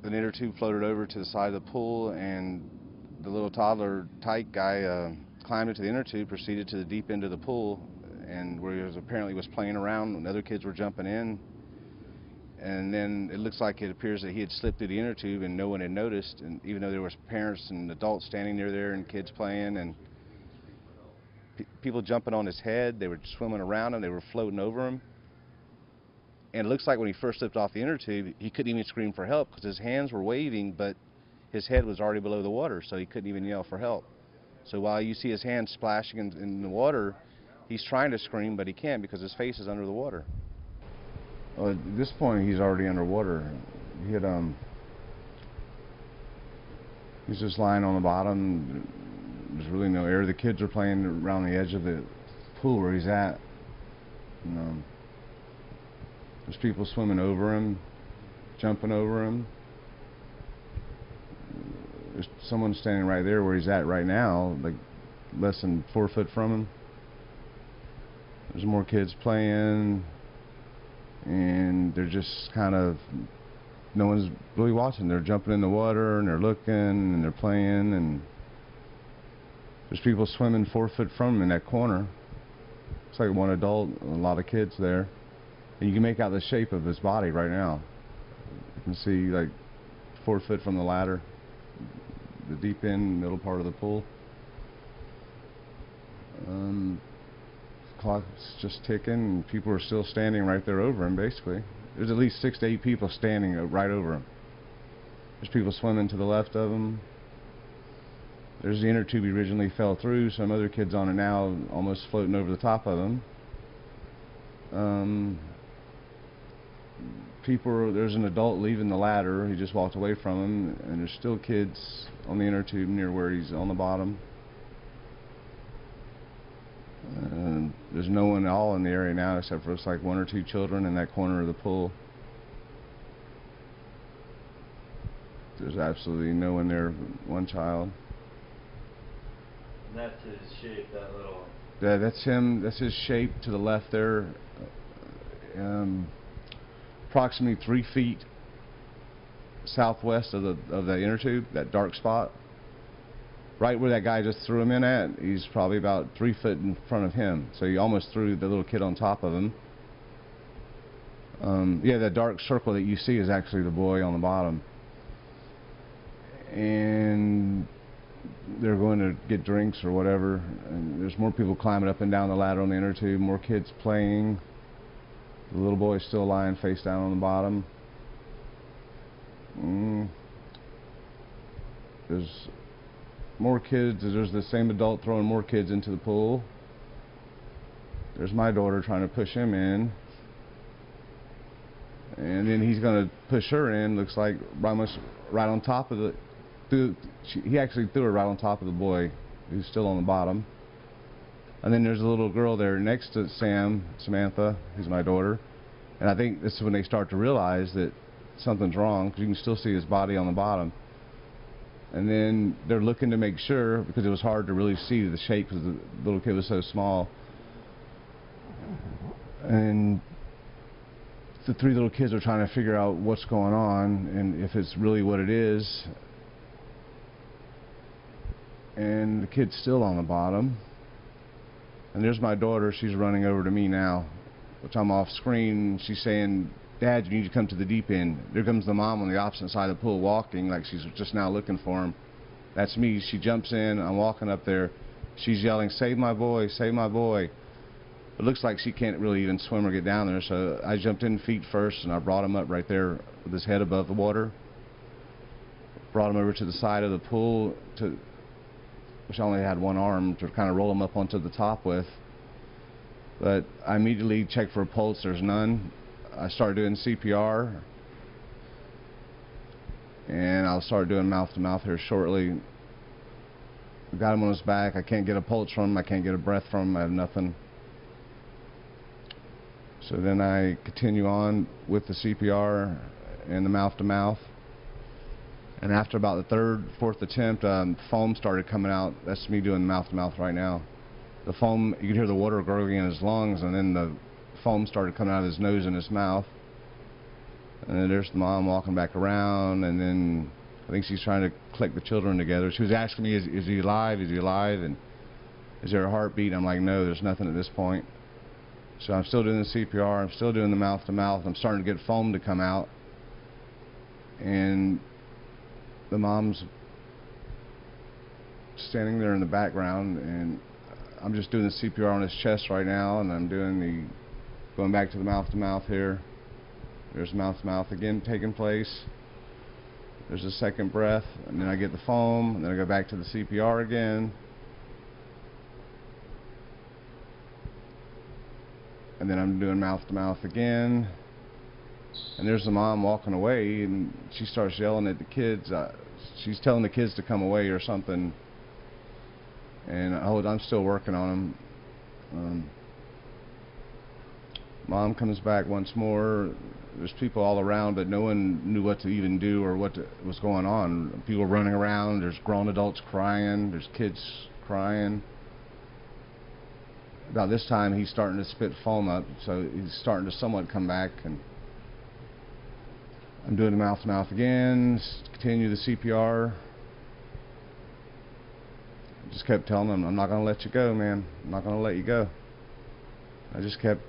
An inner tube floated over to the side of the pool, and the little toddler tyke guy climbed into the inner tube, proceeded to the deep end of the pool, and where he was apparently playing around, and other kids were jumping in. And then it looks like it appears that he had slipped through the inner tube and no one had noticed, and even though there was parents and adults standing near there and kids playing and people jumping on his head, they were swimming around him, they were floating over him. And it looks like when he first slipped off the inner tube, he couldn't even scream for help because his hands were waving, but his head was already below the water, so he couldn't even yell for help. So while you see his hands splashing in the water, he's trying to scream, but he can't because his face is under the water. Well, at this point, he's already underwater. He had, he's just lying on the bottom. There's really no air. The kids are playing around the edge of the pool where he's at. And, there's people swimming over him, jumping over him. There's someone standing right there where he's at right now, like less than 4 foot from him. There's more kids playing, and they're just kind of, no one's really watching. They're jumping in the water, and they're looking, and they're playing, and there's people swimming 4 foot from him in that corner. It's like one adult, a lot of kids there. And you can make out the shape of his body right now. You can see like 4 foot from the ladder, the deep end, middle part of the pool. The clock's just ticking, and people are still standing right there over him, basically. There's at least 6 to 8 people standing right over him. There's people swimming to the left of him. There's the inner tube he originally fell through. Some other kids on it now, almost floating over the top of him. There's an adult leaving the ladder. He just walked away from him, and there's still kids on the inner tube near where he's on the bottom. There's no one at all in the area now except for it's like 1 or 2 children in that corner of the pool. There's absolutely no one there, one child. And that's his shape, that little... That's him. That's his shape to the left there. Approximately 3 feet southwest of the inner tube, that dark spot. Right where that guy just threw him in at, he's probably about 3 foot in front of him. So he almost threw the little kid on top of him. Yeah, that dark circle that you see is actually the boy on the bottom. And they're going to get drinks or whatever. And there's more people climbing up and down the ladder on the inner tube, more kids playing. The little boy's still lying face down on the bottom. There's more kids. There's the same adult throwing more kids into the pool. There's my daughter trying to push him in. And then he's going to push her in, looks like almost right on top of he actually threw her right on top of the boy who's still on the bottom. And then there's a little girl there next to Samantha, who's my daughter. And I think this is when they start to realize that something's wrong, because you can still see his body on the bottom. And then they're looking to make sure, because it was hard to really see the shape because the little kid was so small. And the 3 little kids are trying to figure out what's going on and if it's really what it is. And the kid's still on the bottom. And there's my daughter. She's running over to me now, which I'm off screen. She's saying, "Dad, you need to come to the deep end." There comes the mom on the opposite side of the pool walking like she's just now looking for him. That's me. She jumps in. I'm walking up there. She's yelling, "Save my boy, save my boy." It looks like she can't really even swim or get down there, so I jumped in feet first and I brought him up right there with his head above the water. Brought him over to the side of the pool, which I only had one arm to kind of roll him up onto the top with. But I immediately checked for a pulse. There's none. I started doing CPR, and I'll start doing mouth-to-mouth here shortly. Got him on his back. I can't get a pulse from him. I can't get a breath from him. I have nothing. So then I continue on with the CPR and the mouth-to-mouth. And after about the 3rd, 4th attempt, foam started coming out. That's me doing mouth-to-mouth right now. The foam, you could hear the water gurgling in his lungs, and then the foam started coming out of his nose and his mouth. And then there's the mom walking back around, and then I think she's trying to collect the children together. She was asking me, is he alive? Is he alive? And is there a heartbeat? I'm like, no, there's nothing at this point. So I'm still doing the CPR. I'm still doing the mouth-to-mouth. I'm starting to get foam to come out. And the mom's standing there in the background, and I'm just doing the CPR on his chest right now, and I'm doing going back to the mouth-to-mouth here. There's mouth-to-mouth again taking place. There's a second breath, and then I get the foam, and then I go back to the CPR again. And then I'm doing mouth-to-mouth again. And there's the mom walking away, and she starts yelling at the kids. She's telling the kids to come away or something. And I'm still working on them. Mom comes back once more. There's people all around, but no one knew what to even do or what was going on. People running around. There's grown adults crying. There's kids crying. About this time, he's starting to spit foam up, so he's starting to somewhat come back. And I'm doing the mouth-to-mouth again. Continue the CPR. Just kept telling him, I'm not going to let you go, man. I'm not going to let you go. I just kept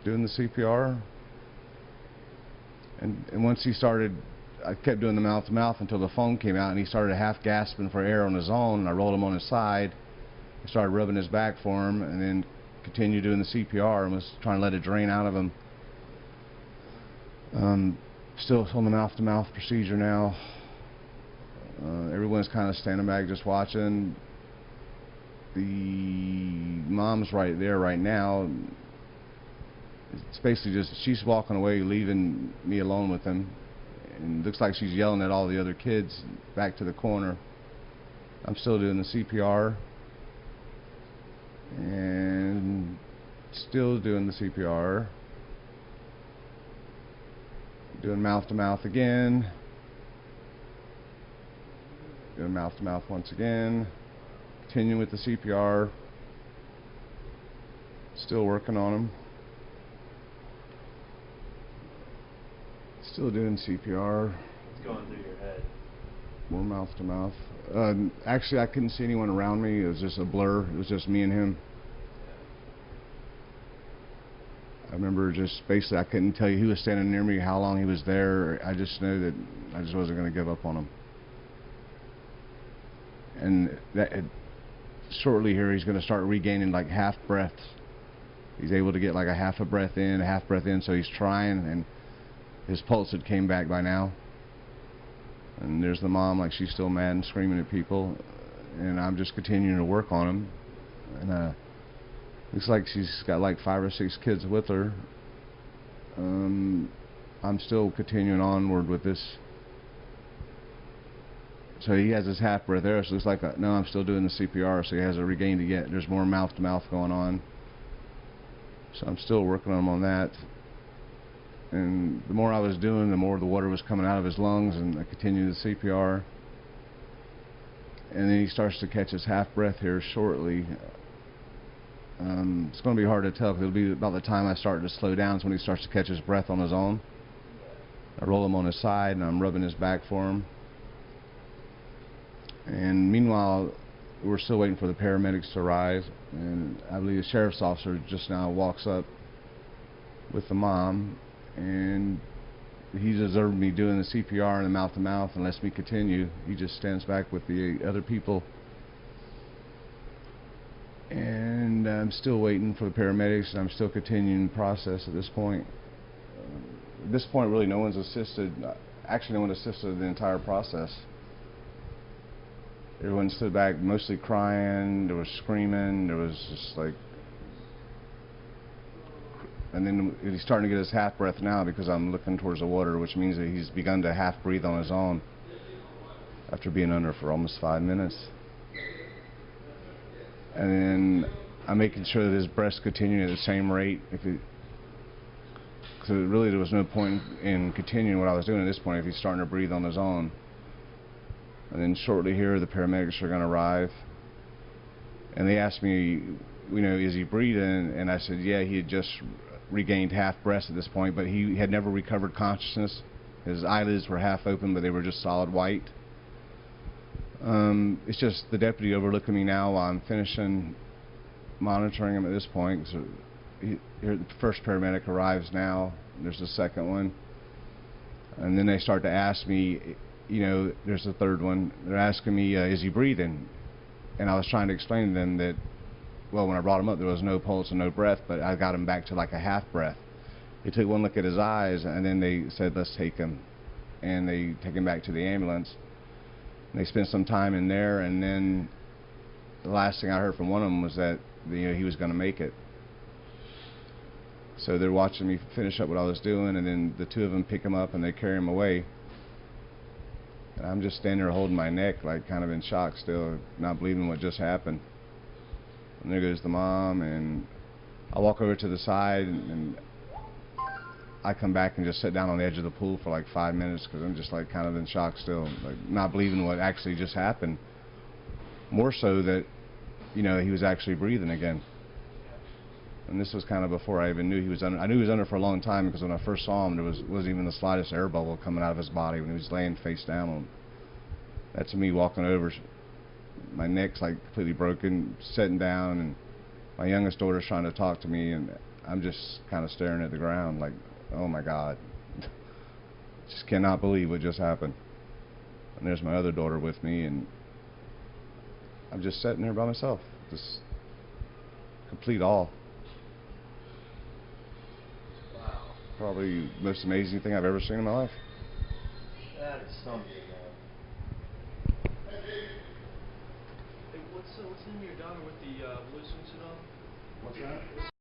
doing the CPR. And once he started, I kept doing the mouth-to-mouth until the foam came out, and he started half gasping for air on his own. And I rolled him on his side. I started rubbing his back for him, and then continued doing the CPR and was trying to let it drain out of him. Still on the mouth-to-mouth procedure now. Everyone's kind of standing back just watching. The mom's right there right now. It's basically just she's walking away, leaving me alone with him, and it looks like she's yelling at all the other kids back to the corner. I'm still doing the CPR and still doing the CPR, doing mouth-to-mouth again, doing mouth-to-mouth once again, continuing with the CPR, still working on him. Still doing CPR. What's going through your head? More mouth-to-mouth. Actually, I couldn't see anyone around me. It was just a blur. It was just me and him. I remember just basically I couldn't tell you who was standing near me, how long he was there. I just knew that I just wasn't going to give up on him. And shortly here, he's going to start regaining like half breaths. He's able to get like a half a breath in, so he's trying, and his pulse had came back by now. And there's the mom, like she's still mad and screaming at people, and I'm just continuing to work on him. And looks like she's got like 5 or 6 kids with her. I'm still continuing onward with this. So he has his half breath there, so it's like no, I'm still doing the CPR, so he hasn't regained it yet. There's more mouth-to-mouth going on. So I'm still working on him on that. And the more I was doing, the more the water was coming out of his lungs, and I continued the CPR. And then he starts to catch his half breath here shortly. It's going to be hard to tell, because it'll be about the time I start to slow down, so when he starts to catch his breath on his own. I roll him on his side, and I'm rubbing his back for him. And meanwhile, we're still waiting for the paramedics to arrive, and I believe the sheriff's officer just now walks up with the mom, and he's observed me doing the CPR and the mouth-to-mouth and lets me continue. He just stands back with the other people, and I'm still waiting for the paramedics, and I'm still continuing the process at this point. At this point, really, no one's assisted. Actually, no one assisted the entire process. Everyone stood back, mostly crying. There was screaming. There was just like, and then he's starting to get his half breath now because I'm looking towards the water, which means that he's begun to half breathe on his own after being under for almost 5 minutes. And then I'm making sure that his breath's continuing at the same rate. Because really there was no point in continuing what I was doing at this point if he's starting to breathe on his own. And then shortly here, the paramedics are going to arrive, and they asked me, you know, is he breathing? And I said, yeah, he had just regained half breath at this point, but he had never recovered consciousness. His eyelids were half open, but they were just solid white. It's just the deputy overlooking me now while I'm finishing monitoring him at this point. So the first paramedic arrives now. There's the second one. And then they start to ask me, you know, there's the third one. They're asking me, is he breathing? And I was trying to explain to them that, well, when I brought him up, there was no pulse and no breath, but I got him back to like a half breath. They took one look at his eyes, and then they said, let's take him. And they take him back to the ambulance. And they spent some time in there, and then the last thing I heard from one of them was that, you know, he was going to make it. So they're watching me finish up what I was doing, and then the two of them pick him up and they carry him away. And I'm just standing there holding my neck, like kind of in shock still, not believing what just happened. And there goes the mom, and I walk over to the side, and I come back and just sit down on the edge of the pool for like 5 minutes because I'm just like kind of in shock still, like not believing what actually just happened. More so that, you know, he was actually breathing again. And this was kind of before I even knew he was under. I knew he was under for a long time because when I first saw him, there wasn't even the slightest air bubble coming out of his body when he was laying face down on. That's me walking over. My neck's like completely broken, sitting down, and my youngest daughter's trying to talk to me, and I'm just kind of staring at the ground like, oh my God. Just cannot believe what just happened. And there's my other daughter with me, and I'm just sitting there by myself, just complete awe. Probably the most amazing thing I've ever seen in my life. That is something, man. Hey, what's the name of your daughter with the blue swimsuit on? What's that?